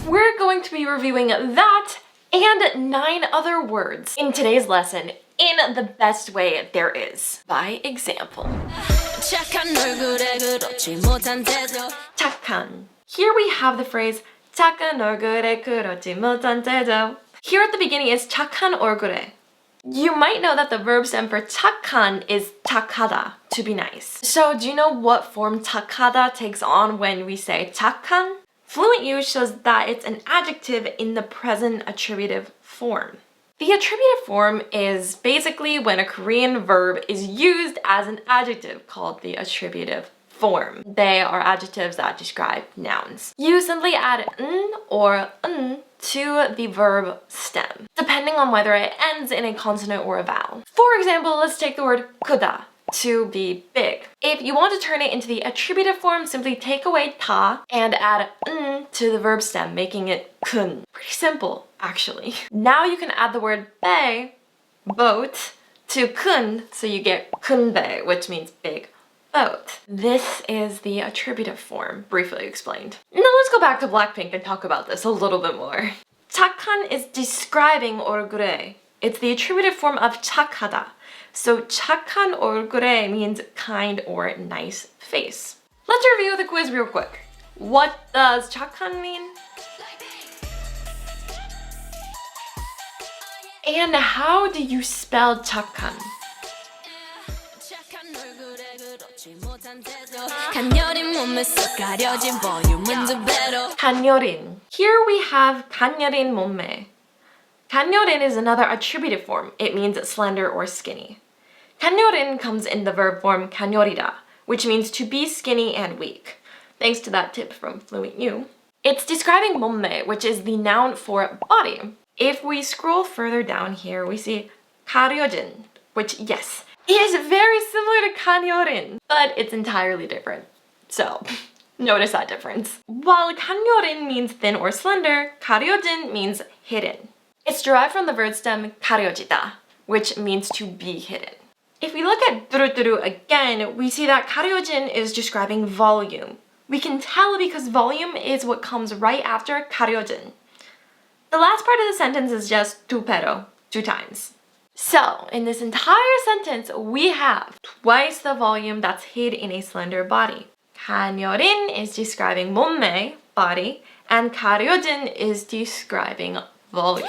We're going to be reviewing that and 9 other words in today's lesson in the best way there is. By example. 착한. Here we have the phrase 착한 얼굴에 그렇지 못한 태도. Here at the beginning is 착한 얼굴에. You might know that the verb stem for 착한 is 착하다, to be nice. So do you know what form 착하다 takes on when we say 착한? FluentU shows that it's an adjective in the present attributive form. The attributive form is basically when a Korean verb is used as an adjective called the attributive form. They are adjectives that describe nouns. You simply add n or n to the verb stem, depending on whether it ends in a consonant or a vowel. For example, let's take the word 크다, to be big. If you want to turn it into the attributive form, simply take away 다 and add n to the verb stem, making it 큰. Pretty simple, actually. Now you can add the word 배, boat, to 큰, so you get 큰 배, which means big boat. This is the attributive form, briefly explained. Now let's go back to Blackpink and talk about this a little bit more. 착한 is describing 얼굴에. It's the attributive form of 착하다. So 착한 얼굴에 means kind or nice face. Let's review the quiz real quick. What does 착한 mean? And how do you spell 착한? 간여린. Here we have 간여린 몸매. 간여린 is another attributive form. It means slender or skinny. 간여린 comes in the verb form 간여리다, which means to be skinny and weak. Thanks to that tip from FluentU. It's describing 몸매, which is the noun for body. If we scroll further down here, we see 가려진, which, yes, is very similar to 간여린, but it's entirely different. So, notice that difference. While 간여린 means thin or slender, 가려진 means hidden. It's derived from the verb stem 가려지다, which means to be hidden. If we look at 뚜루뚜루 again, we see that 가려진 is describing volume. We can tell because volume is what comes right after 가려진. The last part of the sentence is just 두 배로, 2 times. So, in this entire sentence, we have twice the volume that's hid in a slender body. 간여린 is describing 몸매, body, and 가려진 is describing volume.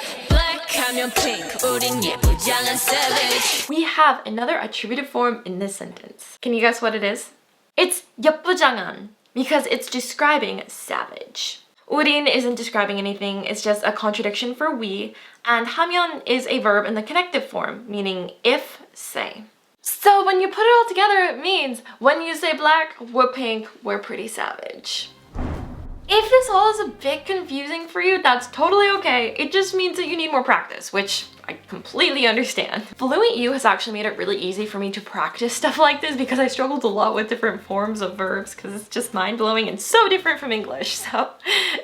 We have another attributive form in this sentence. Can you guess what it is? It's 예쁘장한, because it's describing savage. 우린 isn't describing anything, it's just a contradiction for we, and 하면 is a verb in the connective form, meaning if, say. So when you put it all together, it means when you say black, we're pink, we're pretty savage. If this all is a bit confusing for you, that's totally okay. It just means that you need more practice, which I completely understand. FluentU has actually made it really easy for me to practice stuff like this because I struggled a lot with different forms of verbs because it's just mind-blowing and so different from English. So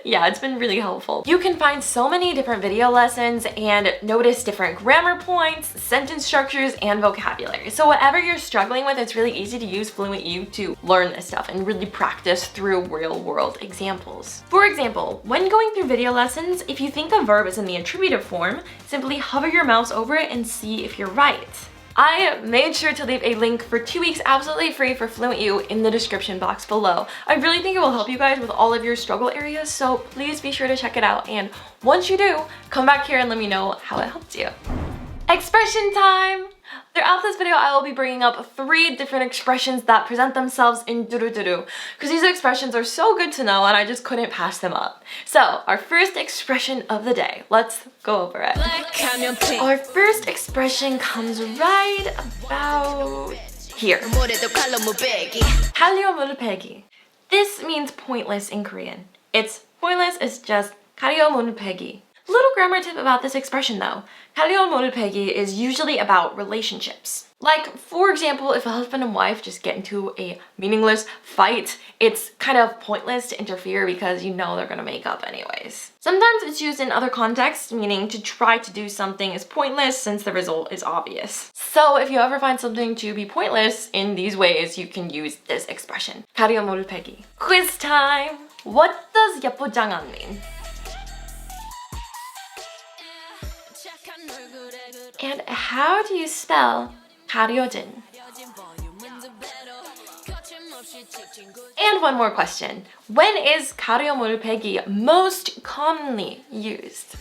yeah, it's been really helpful. You can find so many different video lessons and notice different grammar points, sentence structures, and vocabulary. So whatever you're struggling with, it's really easy to use FluentU to learn this stuff and really practice through real-world examples. For example, when going through video lessons, if you think a verb is in the attributive form, simply hover your mouse over it and see if you're right. I made sure to leave a link for 2 weeks absolutely free for FluentU in the description box below. I really think it will help you guys with all of your struggle areas, so please be sure to check it out, and once you do, come back here and let me know how it helped you. Expression time! Throughout this video, I will be bringing up 3 different expressions that present themselves in 뚜루뚜루, because these expressions are so good to know and I just couldn't pass them up. So, our first expression of the day. Let's go over it. Our first expression comes right about here. 가려 물배기. This means pointless in Korean. It's pointless, it's just 가려 물배기. Little grammar tip about this expression though. 가려 몰입하기 is usually about relationships. Like, for example, if a husband and wife just get into a meaningless fight, it's kind of pointless to interfere because you know they're gonna make up anyways. Sometimes it's used in other contexts, meaning to try to do something is pointless since the result is obvious. So if you ever find something to be pointless in these ways, you can use this expression. 가려 몰입하기. Quiz time! What does 예쁘장한 mean? And how do you spell 가려진? And one more question. When is 가려 몰입하기 most commonly used?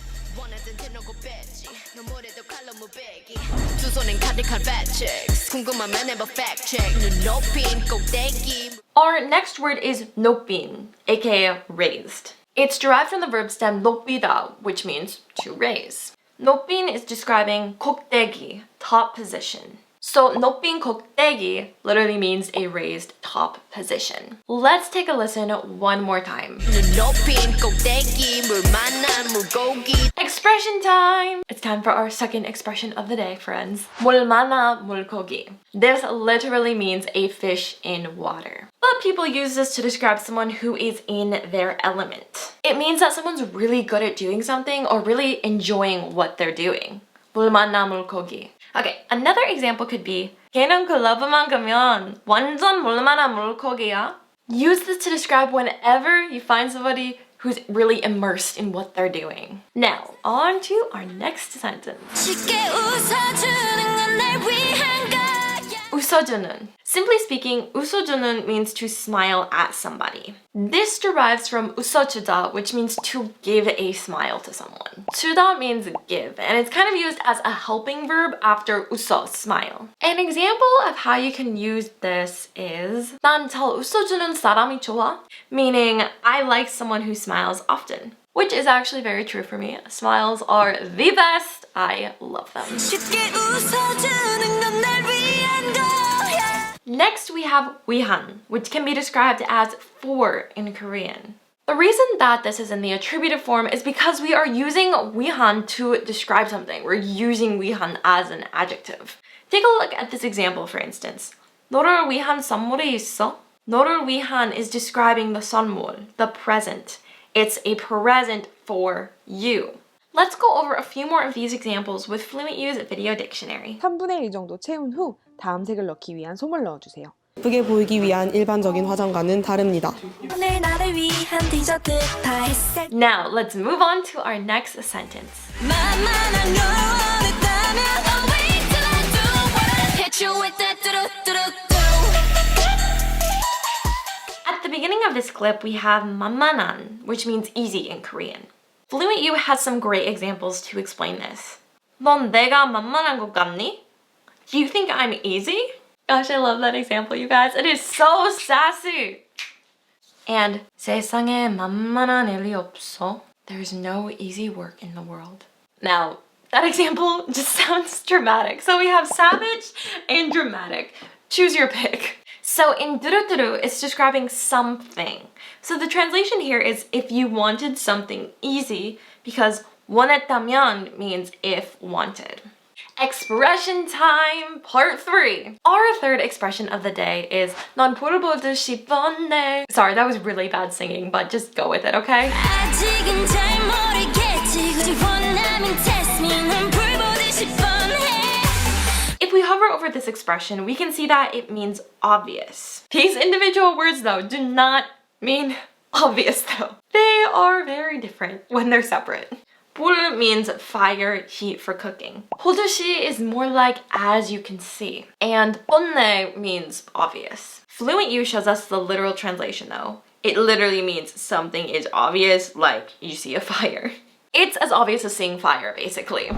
Our next word is 높인, aka raised. It's derived from the verb stem 높이다, which means to raise. 높인 is describing 꼭대기, top position. So 높인 꼭대기 literally means a raised top position. Let's take a listen one more time. Expression time! It's time for our second expression of the day, friends. 물만한 물고기. This literally means a fish in water. But people use this to describe someone who is in their element. It means that someone's really good at doing something or really enjoying what they're doing. 물만한 물고기. Okay, another example could be 걔는 클럽만 가면 완전 물만한 물고기야. Use this to describe whenever you find somebody who's really immersed in what they're doing. Now, on to our next sentence. 웃어주는. Simply speaking, 웃어주는 means to smile at somebody. This derives from 웃어주다, which means to give a smile to someone. 주다 means give, and it's kind of used as a helping verb after 웃어, smile. An example of how you can use this is 난 잘 웃어주는 사람이 좋아, meaning I like someone who smiles often. Which is actually very true for me. Smiles are the best. I love them. Next, we have 위한, which can be described as for in Korean. The reason that this is in the attributive form is because we are using 위한 to describe something. We're using 위한 as an adjective. Take a look at this example, for instance. 너를 위한 선물이 있어? 너를 위한 is describing the 선물, the present. It's a present for you. Let's go over a few more of these examples with FluentU's video dictionary. 3분의 1 정도 채운 후 다음 색을 넣기 위한 솜을 넣어주세요. 예쁘게 보이기 위한 일반적인 화장과는 다릅니다. Now, let's move on to our next sentence. At the beginning of this clip, we have 만만한, which means easy in Korean. FluentU has some great examples to explain this. 넌 내가 만만한 것 같니? Do you think I'm easy? Gosh, I love that example, you guys. It is so sassy. And 세상에 만만한 일이 없어. There's no easy work in the world. Now, that example just sounds dramatic. So we have savage and dramatic. Choose your pick. So in 두루두루, it's describing something. So the translation here is if you wanted something easy, because 원했다면 means if wanted. Expression time, part 3. Our third expression of the day is 난 불을 보듯이 뻔해. Sorry, that was really bad singing, but just go with it, okay? 아직은 잘 모르겠지. 원하면 test me. 난 불 보듯이 뻔해. If we hover over this expression, we can see that it means obvious. These individual words, though, do not mean obvious, though. They are very different when they're separate. 불 means fire, heat for cooking. 보듯이 is more like as you can see. And 뻔해 means obvious. FluentU shows us the literal translation, though. It literally means something is obvious, like you see a fire. It's as obvious as seeing fire, basically.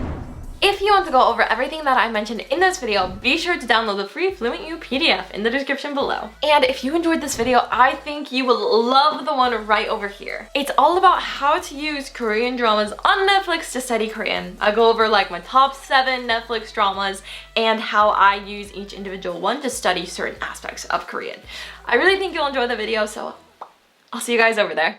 If you want to go over everything that I mentioned in this video, be sure to download the free FluentU PDF in the description below. And if you enjoyed this video, I think you will love the one right over here. It's all about how to use Korean dramas on Netflix to study Korean. I go over like my top 7 Netflix dramas and how I use each individual one to study certain aspects of Korean. I really think you'll enjoy the video, so I'll see you guys over there.